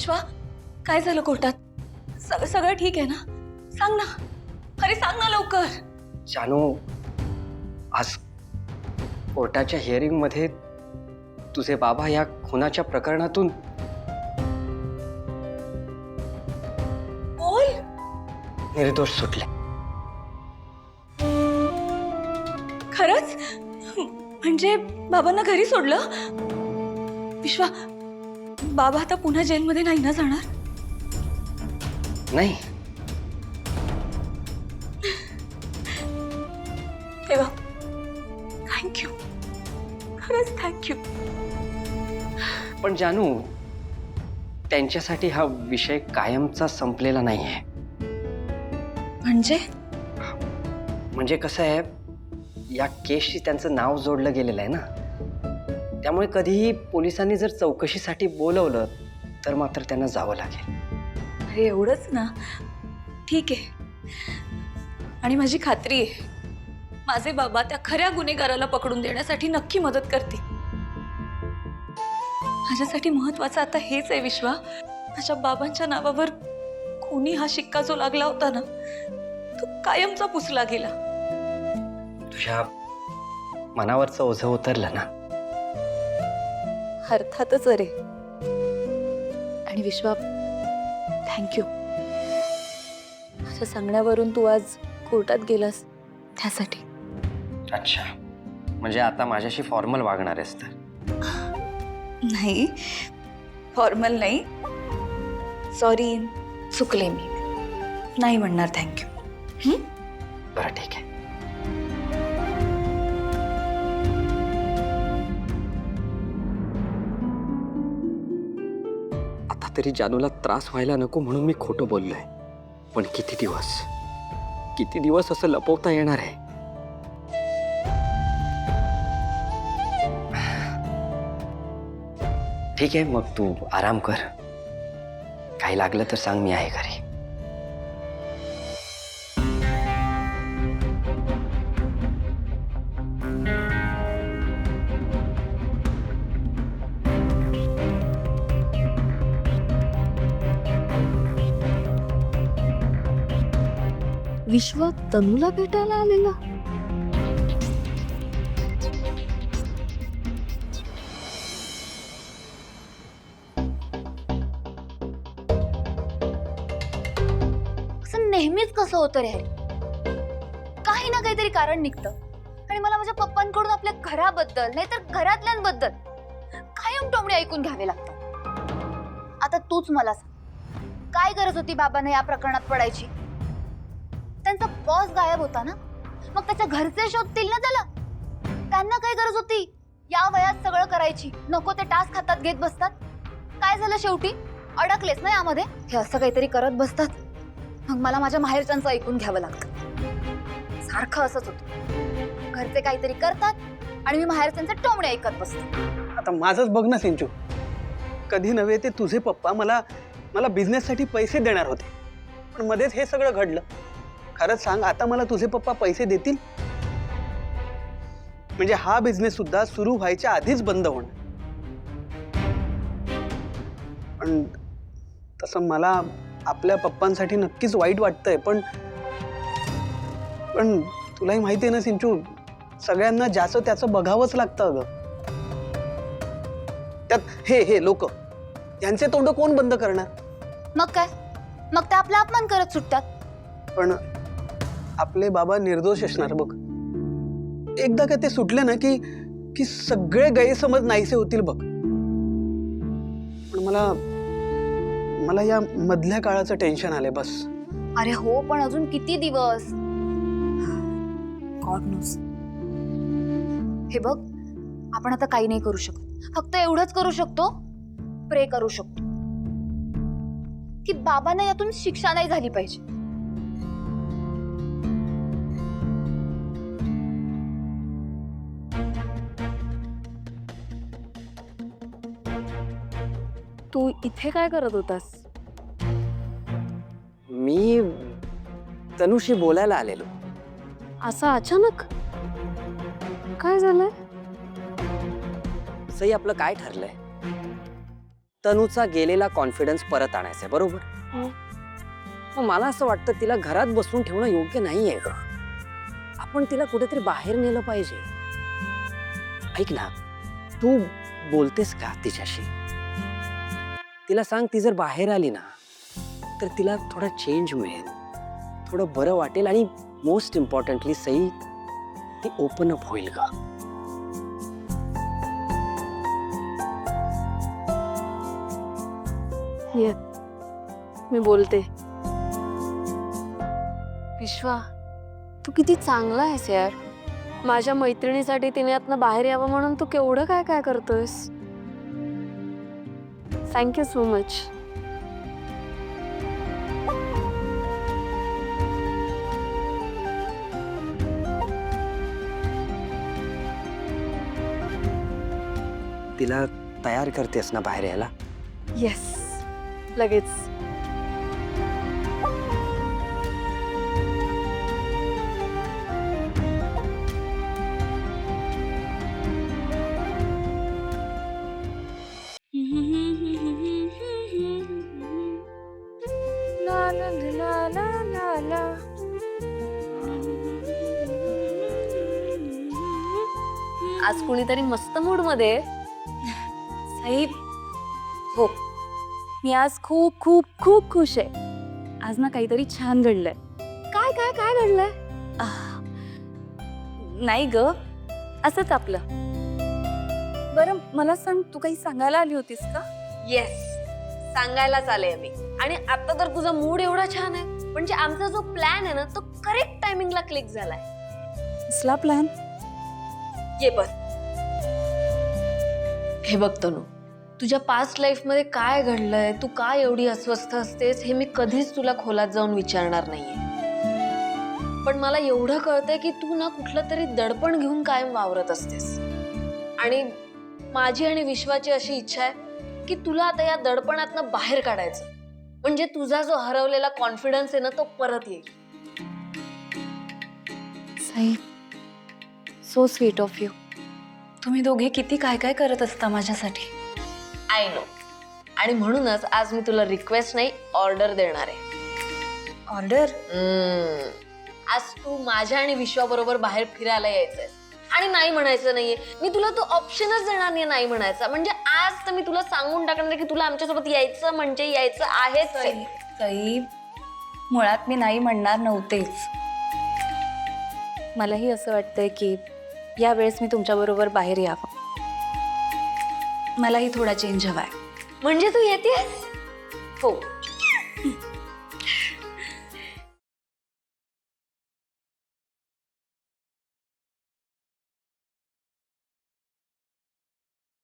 विश्वा, काय झालं कोर्टात? सगळं ठीक आहे ना? सांग ना, अरे सांग ना लवकर. जानू, आज कोर्टाच्या हिअरिंग मध्ये तुझे बाबा या खुनाच्या प्रकरणातून बोल. निर्दोष सुटले. खरंच? म्हणजे बाबांना घरी सोडलं? विश्वा, बाबा आता पुन्हा जेलमध्ये नाही ना जाणार? नाही. देवा, थँक्यू, खरंच थँक्यू. पण जानू, त्यांच्यासाठी हा विषय कायमचा संपलेला नाहीये. म्हणजे कसं आहे, या केसशी त्यांचं नाव जोडलं गेलेलं आहे ना, त्यामुळे कधीही पोलिसांनी जर चौकशीसाठी बोलवलं तर मात्र त्यांना जावं लागेल. अरे एवढंच ना? ठीक आहे. आणि माझी खात्री आहे, माझे बाबा त्या खऱ्या गुन्हेगाराला पकडून देण्यासाठी नक्की मदत करतील. माझ्यासाठी महत्वाचं आता हेच आहे विश्वा, माझ्या बाबांच्या नावावर खुनी हा शिक्का जो लागला होता ना, तो कायमचा पुसला गेला. तुझ्या मनावरचं ओझं उतरलं ना? अर्थातच. अरे, आणि विश्वा, थँक्यू. माझ्या सांगण्यावरून तू आज कोर्टात गेलास त्यासाठी. अच्छा, म्हणजे आता माझ्याशी फॉर्मल वागणार आहेस तर? नाही, फॉर्मल नाही. सॉरी, चुकले मी. नाही म्हणणार थँक्यू. बरं, ठीक आहे. आता तरी जानूला त्रास व्हायला नको म्हणून मी खोटं बोललोय. पण किती दिवस असं लपवता येणार आहे? ठीक आहे, मग तू आराम कर. काही लागलं तर सांग, मी आहे घरी. विश्व तनूला भेटायला आलेला. नेहमीच कसं होतं रे, काही ना काहीतरी कारण निघतं आणि मला माझ्या पप्पांकडून आपल्या घराबद्दल नाहीतर घरातल्यांबद्दल कायम टोमणे ऐकून घ्यावे लागतात. आता तूच मला सांग, काय गरज होती बाबांना या प्रकरणात पडायची? त्यांचा बॉस गायब होता ना, मग त्याच्या घरचे शोधतील ना त्याला. त्यांना काय गरज होती या वयात सगळं करायची? नको ते टास्क हातात घेत बसतात. काय झालं शेवटी? अडकलेच ना यामध्ये. हे असं काहीतरी करत बसतात, मग मला माझ्या माहेरच्यांचं ऐकून घ्यावं लागतं. सारखं असंच होतं, घरचे काहीतरी करतात आणि मी माहेरच्यांचे टोमणे ऐकत बसते. आता माझंच बघ ना सिंचू, कधी नव्हे ते तुझे पप्पा मला बिझनेससाठी पैसे देणार होते, पण मध्येच हे सगळं घडलं. खरंच सांग, आता मला तुझे पप्पा पैसे देतील? म्हणजे हा बिझनेस सुद्धा सुरू व्हायच्या आधीच बंद होणार. पण तसं मला आपल्या पप्पांसाठी नक्कीच वाईट वाटतंय. पण तुलाही माहिती आहे ना सिंचू, सगळ्यांना ज्याचं त्याचं बघावंच लागतं. अगं त्यात हे लोक, यांचे तोंड कोण बंद करणार? मग काय, मग ते आपला अपमान करत सुटतात. पण आपले बाबा निर्दोष असणार बघ. एकदा का ते सुटले ना की सगळे गैरसमज नाहीसे होतील बघ. पण मला या मधल्या काळाचं टेन्शन आले बस. अरे हो, पण अजून किती दिवस? God knows. हे बघ, आपण आता काही नाही करू शकत. फक्त एवढंच करू शकतो, प्रे करू शकतो की बाबांना यातून शिक्षा नाही झाली पाहिजे. तू इथे काय करत होतास? मी तनुशी बोलायला आलेलो. असं अचानक काय झालंय? सई, आपलं काय ठरलंय? तनूचा गेलेला कॉन्फिडन्स परत आणायचा आहे, बरोबर? मग मला असं वाटतं तिला घरात बसून ठेवणं योग्य नाहीये ग. आपण तिला कुठेतरी बाहेर नेलं पाहिजे. ऐक ना, तू बोलतेस का तिच्याशी? तिला सांग, ती जर बाहेर आली ना तर तिला थोडा चेंज मिळेल, थोडं बरं वाटेल आणि मोस्ट इम्पॉर्टंटली सई ती ओपन अप होईल ग. ये मी बोलते. विश्वा, तू किती चांगला आहेस यार. माझ्या मैत्रिणीसाठी तिने यातनं बाहेर यावं म्हणून तू केवढं काय काय करतोयस. Thank you so much. तिला तयार करतेस ना बाहेर यायला? येस, लगेच. ला ला ला ला ला ला. आज कुणीतरी मस्त मूड मध्ये आहे. सई, हो, मी आज खूप खूप खूप खुश आहे. आज ना काहीतरी छान घडलंय. काय काय काय घडलंय? नाही ग, असंच आपलं. बरं मला सांग, तू काही सांगायला आली होतीस का? येस, सांगायलाच आले मी. आणि आता तर तुझा मूड एवढा छान आहे, म्हणजे आमचा जो प्लॅन आहे ना तो करेक्ट टायमिंगला क्लिक झालाय. कसला प्लॅन? ये बघ. हे बघ तनू, तुझ्या पास्ट लाईफ मध्ये काय घडलंय, तू का एवढी अस्वस्थ असतेस, हे मी कधीच तुला खोलात जाऊन विचारणार नाहीये. पण मला एवढं कळतंय की तू ना कुठलं तरी दडपण घेऊन कायम वावरत असतेस. आणि माझी आणि विश्वाची अशी इच्छा आहे की तुला आता या दडपणातनं बाहेर काढायचं, म्हणजे तुझा जो हरवलेला कॉन्फिडन्स आहे ना तो परत येईल. Sai, so sweet of you. तुम्ही दोघे किती काय काय करत असता माझ्यासाठी. I know. आणि म्हणूनच आज मी तुला रिक्वेस्ट नाही, ऑर्डर देणार आहे. ऑर्डर? आज तू माझ्या आणि विश्वाबरोबर बाहेर फिरायला यायचंय. आणि नाही म्हणायचं नाहीये, मी तुला तो ऑप्शनच देणार नाही नाही म्हणायचा. म्हणजे आज तर मी तुला सांगून टाकणार की तुला आमच्यासोबत यायचं म्हणजे यायचं आहेच. सई, मुळात मी नाही म्हणणार नव्हतेच. मलाही असं वाटतंय की यावेळेस मी तुमच्याबरोबर बाहेर यावं. मलाही थोडा चेंज हवाय. म्हणजे तू येतेस? हो.